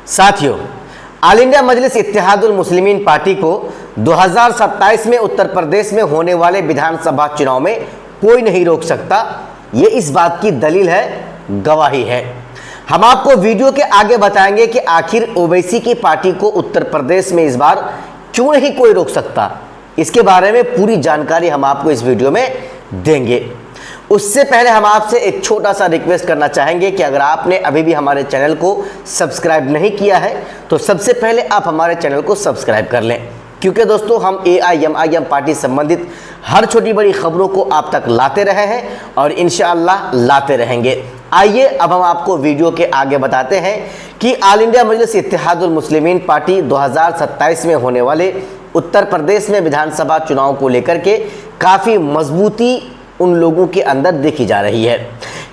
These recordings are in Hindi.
साथियों, ऑल इंडिया मजलिस इत्तेहादुल मुस्लिमीन पार्टी को 2027 में उत्तर प्रदेश में होने वाले विधानसभा चुनाव में कोई नहीं रोक सकता। ये इस बात की दलील है, गवाही है। हम आपको वीडियो के आगे बताएंगे कि आखिर ओवैसी की पार्टी को उत्तर प्रदेश में इस बार क्यों नहीं कोई रोक सकता। इसके बारे में पूरी जानकारी हम आपको इस वीडियो में देंगे। उससे पहले हम आपसे एक छोटा सा रिक्वेस्ट करना चाहेंगे कि अगर आपने अभी भी हमारे चैनल को सब्सक्राइब नहीं किया है तो सबसे पहले आप हमारे चैनल को सब्सक्राइब कर लें, क्योंकि दोस्तों हम AIMIM पार्टी संबंधित हर छोटी बड़ी खबरों को आप तक लाते रहे हैं और इंशाअल्लाह लाते रहेंगे। आइए अब हम आपको वीडियो के आगे बताते हैं कि ऑल इंडिया मजलिस इत्तेहादुल मुस्लिमीन पार्टी 2027 में होने वाले उत्तर प्रदेश में विधानसभा चुनाव को लेकर के काफ़ी मजबूती उन लोगों के अंदर देखी जा रही है,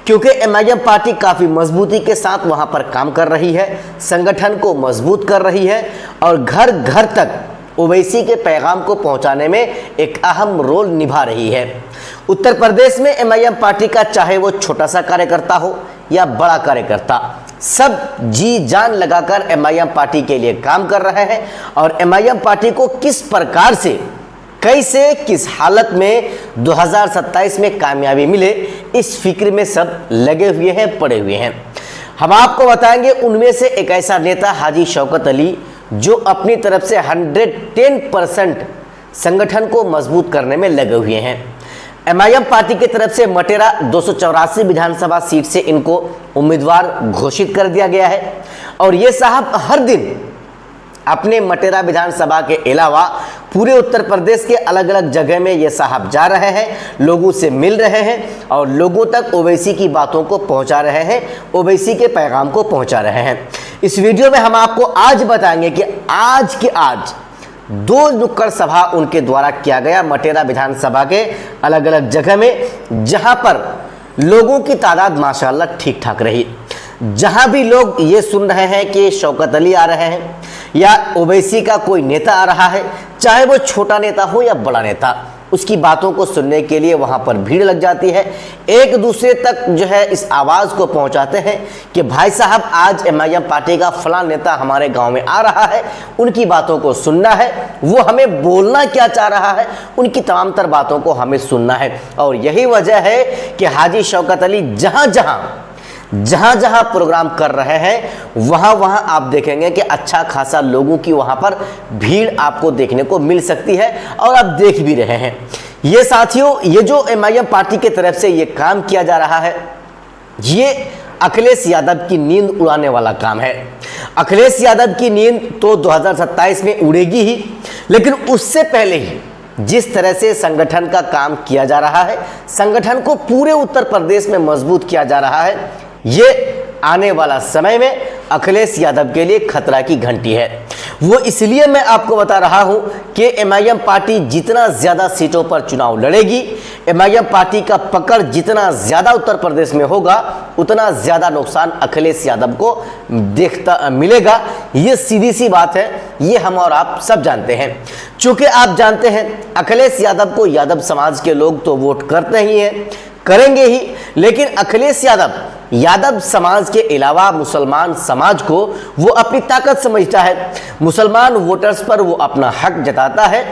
क्योंकि MIM पार्टी काफ़ी मजबूती के साथ वहां पर काम कर रही है, संगठन को मजबूत कर रही है और घर घर तक ओवैसी के पैगाम को पहुंचाने में एक अहम रोल निभा रही है। उत्तर प्रदेश में MIM पार्टी का चाहे वो छोटा सा कार्यकर्ता हो या बड़ा कार्यकर्ता, सब जी जान लगाकर MIM पार्टी के लिए काम कर रहे हैं और MIM पार्टी को किस प्रकार से कैसे किस हालत में 2027 में कामयाबी मिले इस फिक्र में सब लगे हुए हैं, पड़े हुए हैं। हम आपको बताएंगे उनमें से एक ऐसा नेता हाजी शौकत अली जो अपनी तरफ से 110% संगठन को मजबूत करने में लगे हुए हैं। MIM पार्टी की तरफ से मटेरा 284 विधानसभा सीट से इनको उम्मीदवार घोषित कर दिया गया है और ये साहब हर दिन अपने मटेरा विधानसभा के अलावा पूरे उत्तर प्रदेश के अलग अलग जगह में ये साहब जा रहे हैं, लोगों से मिल रहे हैं और लोगों तक ओवैसी की बातों को पहुंचा रहे हैं, ओवैसी के पैगाम को पहुंचा रहे हैं। इस वीडियो में हम आपको आज बताएंगे कि आज 2 नुक्कड़ सभा उनके द्वारा किया गया मटेरा विधानसभा के अलग अलग जगह में, जहां पर लोगों की तादाद माशाल्लाह ठीक ठाक रही। जहां भी लोग ये सुन रहे हैं कि शौकत अली आ रहे हैं या ओवैसी का कोई नेता आ रहा है, चाहे वो छोटा नेता हो या बड़ा नेता, उसकी बातों को सुनने के लिए वहां पर भीड़ लग जाती है। एक दूसरे तक जो है इस आवाज़ को पहुंचाते हैं कि भाई साहब आज MIM पार्टी का फलां नेता हमारे गांव में आ रहा है, उनकी बातों को सुनना है, वो हमें बोलना क्या चाह रहा है, उनकी तमाम तर बातों को हमें सुनना है। और यही वजह है कि हाजी शौकत अली जहां जहां प्रोग्राम कर रहे हैं वहां आप देखेंगे कि अच्छा खासा लोगों की वहां पर भीड़ आपको देखने को मिल सकती है और आप देख भी रहे हैं। ये साथियों, ये जो MIM पार्टी की तरफ से ये काम किया जा रहा है, ये अखिलेश यादव की नींद उड़ाने वाला काम है। अखिलेश यादव की नींद तो 2027 में उड़ेगी ही, लेकिन उससे पहले ही जिस तरह से संगठन का काम किया जा रहा है, संगठन को पूरे उत्तर प्रदेश में मजबूत किया जा रहा है, ये आने वाला समय में अखिलेश यादव के लिए खतरा की घंटी है। वो इसलिए मैं आपको बता रहा हूं कि MIM पार्टी जितना ज्यादा सीटों पर चुनाव लड़ेगी, MIM पार्टी का पकड़ जितना ज्यादा उत्तर प्रदेश में होगा, उतना ज्यादा नुकसान अखिलेश यादव को देखता मिलेगा। ये सीधी सी बात है, ये हम और आप सब जानते हैं। चूंकि आप जानते हैं अखिलेश यादव को यादव समाज के लोग तो वोट करते ही हैं, करेंगे ही, लेकिन अखिलेश यादव समाज के अलावा मुसलमान समाज को वो अपनी ताकत समझता है। मुसलमान वोटर्स पर वो अपना हक जताता है।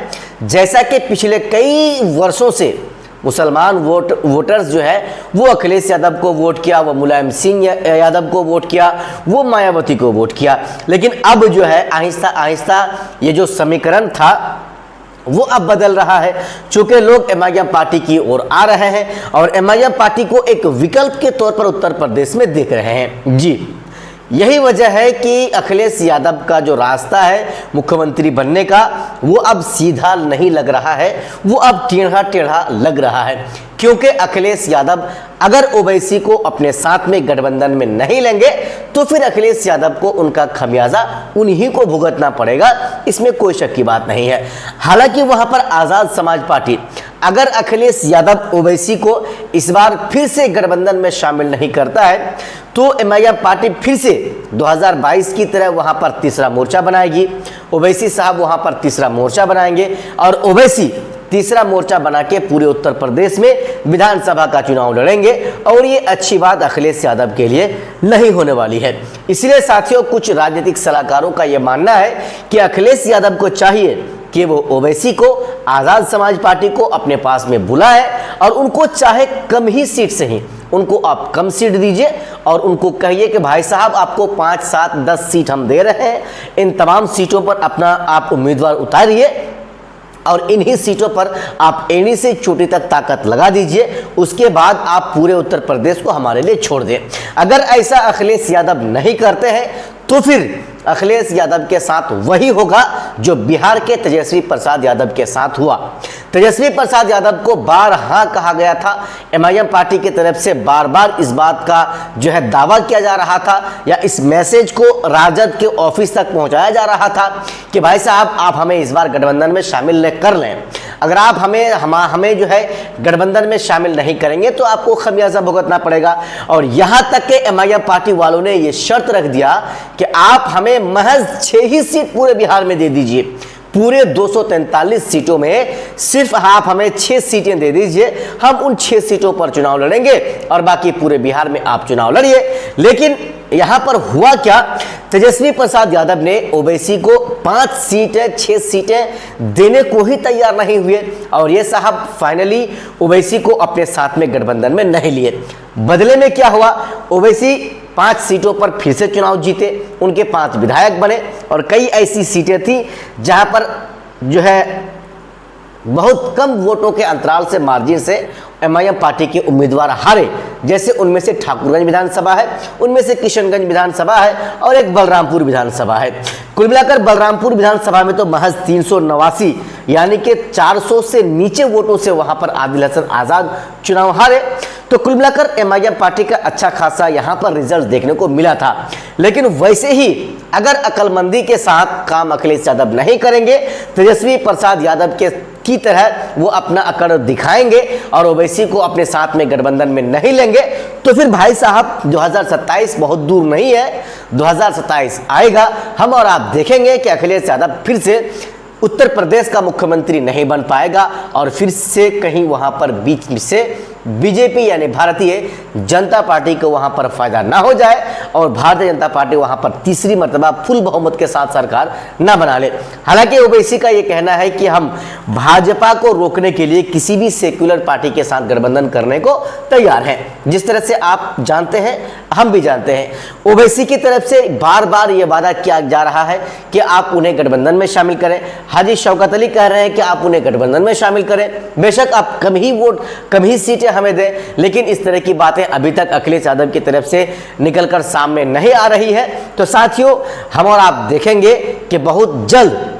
जैसा कि पिछले कई वर्षों से मुसलमान वोटर्स जो है वो अखिलेश यादव को वोट किया, वो मुलायम सिंह यादव को वोट किया, वो मायावती को वोट किया, लेकिन अब जो है आहिस्ता आहिस्ता ये जो समीकरण था वो अब बदल रहा है। चूंकि लोग MIM पार्टी की ओर आ रहे हैं और MIM पार्टी को एक विकल्प के तौर पर उत्तर प्रदेश में देख रहे हैं। जी, यही वजह है कि अखिलेश यादव का जो रास्ता है मुख्यमंत्री बनने का, वो अब सीधा नहीं लग रहा है, वो अब टेढ़ा टेढ़ा लग रहा है, क्योंकि अखिलेश यादव अगर ओवैसी को अपने साथ में गठबंधन में नहीं लेंगे तो फिर अखिलेश यादव को उनका खमियाजा उन्हीं को भुगतना पड़ेगा, इसमें कोई शक की बात नहीं है। हालांकि वहां पर आज़ाद समाज पार्टी अगर अखिलेश यादव ओवैसी को इस बार फिर से गठबंधन में शामिल नहीं करता है तो MIM पार्टी फिर से 2022 की तरह वहां पर तीसरा मोर्चा बनाएगी। ओवैसी साहब वहां पर तीसरा मोर्चा बनाएंगे और ओवैसी तीसरा मोर्चा बना के पूरे उत्तर प्रदेश में विधानसभा का चुनाव लड़ेंगे और ये अच्छी बात अखिलेश यादव के लिए नहीं होने वाली है। इसलिए साथियों, कुछ राजनीतिक सलाहकारों का यह मानना है कि अखिलेश यादव को चाहिए कि वो ओवैसी को, आज़ाद समाज पार्टी को अपने पास में बुलाए और उनको चाहे कम ही सीट से ही उनको आप कम सीट दीजिए और उनको कहिए कि भाई साहब आपको 5, 7, 10 सीट हम दे रहे हैं, इन तमाम सीटों पर अपना आप उम्मीदवार उतारिए और इन्हीं सीटों पर आप एड़ी से चोटी तक ताकत लगा दीजिए, उसके बाद आप पूरे उत्तर प्रदेश को हमारे लिए छोड़ दें। अगर ऐसा अखिलेश यादव नहीं करते हैं तो फिर अखिलेश यादव के साथ वही होगा जो बिहार के तेजस्वी प्रसाद यादव के साथ हुआ। तेजस्वी प्रसाद यादव को बारहा कहा गया था, एमआईएम पार्टी की तरफ से बार बार इस बात का जो है दावा किया जा रहा था या इस मैसेज को राजद के ऑफिस तक पहुंचाया जा रहा था कि भाई साहब आप हमें इस बार गठबंधन में शामिल कर लें, अगर आप हमें जो है गठबंधन में शामिल नहीं करेंगे तो आपको खमियाजा भुगतना पड़ेगा। और यहां तक के एमआईएम पार्टी वालों ने यह शर्त रख दिया कि आप हमें महज 6 ही सीट पूरे बिहार में दे दीजिए, पूरे 243 सीटों में सिर्फ आप हमें 6 सीटें दे दीजिए, हम उन 6 सीटों पर चुनाव लड़ेंगे और बाकी पूरे बिहार में आप चुनाव लड़िए। लेकिन यहां पर हुआ क्या, तेजस्वी प्रसाद यादव ने ओवैसी को 5 सीटें 6 सीटें देने को ही तैयार नहीं हुए और ये साहब फाइनली ओवैसी को अपने साथ में गठबंधन में नहीं लिए। बदले में क्या हुआ, ओवैसी 5 सीटों पर फिर से चुनाव जीते, उनके 5 विधायक बने और कई ऐसी सीटें थी जहां पर जो है बहुत कम वोटों के अंतराल से, मार्जिन से एमआईएम पार्टी के उम्मीदवार हारे। जैसे उनमें से ठाकुरगंज विधानसभा है, उनमें से किशनगंज विधानसभा है और एक बलरामपुर विधानसभा है। कुल मिलाकर बलरामपुर विधानसभा में तो महज 389 यानी कि 400 से नीचे वोटों से वहां पर आदिल हसन आजाद चुनाव हारे। तो कुल मिलाकर एमआईएम पार्टी का अच्छा खासा यहां पर रिजल्ट देखने को मिला था। लेकिन वैसे ही अगर अकलमंदी के साथ काम अखिलेश यादव नहीं करेंगे, तेजस्वी प्रसाद यादव की तरह वो अपना अकड़ दिखाएंगे और ओवैसी को अपने साथ में गठबंधन में नहीं लेंगे, तो फिर भाई साहब 2027 बहुत दूर नहीं है, 2027 आएगा, हम और आप देखेंगे कि अखिलेश यादव फिर से उत्तर प्रदेश का मुख्यमंत्री नहीं बन पाएगा और फिर से कहीं वहां पर बीच से बीजेपी यानी भारतीय जनता पार्टी को वहां पर फायदा ना हो जाए और भारतीय जनता पार्टी वहां पर तीसरी मर्तबा फुल बहुमत के साथ सरकार ना बना ले। हालांकि ओवैसी का यह कहना है कि हम भाजपा को रोकने के लिए किसी भी सेक्युलर पार्टी के साथ गठबंधन करने को तैयार हैं। जिस तरह से आप जानते हैं, हम भी जानते हैं, ओवैसी की तरफ से बार बार यह वादा किया जा रहा है कि आप उन्हें गठबंधन में शामिल करें। हाजी शौकत अली कह रहे हैं कि आप उन्हें गठबंधन में शामिल करें, बेशक आप कम ही सीटें हमें दें, लेकिन इस तरह की बातें अभी तक अखिलेश यादव की तरफ से निकलकर सामने नहीं आ रही है। तो साथियों, हम और आप देखेंगे कि बहुत जल्द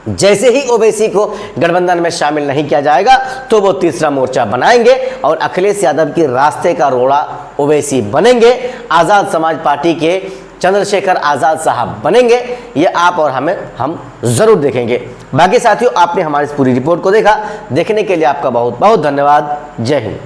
जैसे ही ओवैसी को गठबंधन में शामिल नहीं किया जाएगा तो वो तीसरा मोर्चा बनाएंगे और अखिलेश यादव के रास्ते का रोड़ा ओवैसी बनेंगे, आज़ाद समाज पार्टी के चंद्रशेखर आज़ाद साहब बनेंगे। ये आप और हम जरूर देखेंगे। बाकी साथियों, आपने हमारी इस पूरी रिपोर्ट को देखा, देखने के लिए आपका बहुत बहुत धन्यवाद। जय हिंद।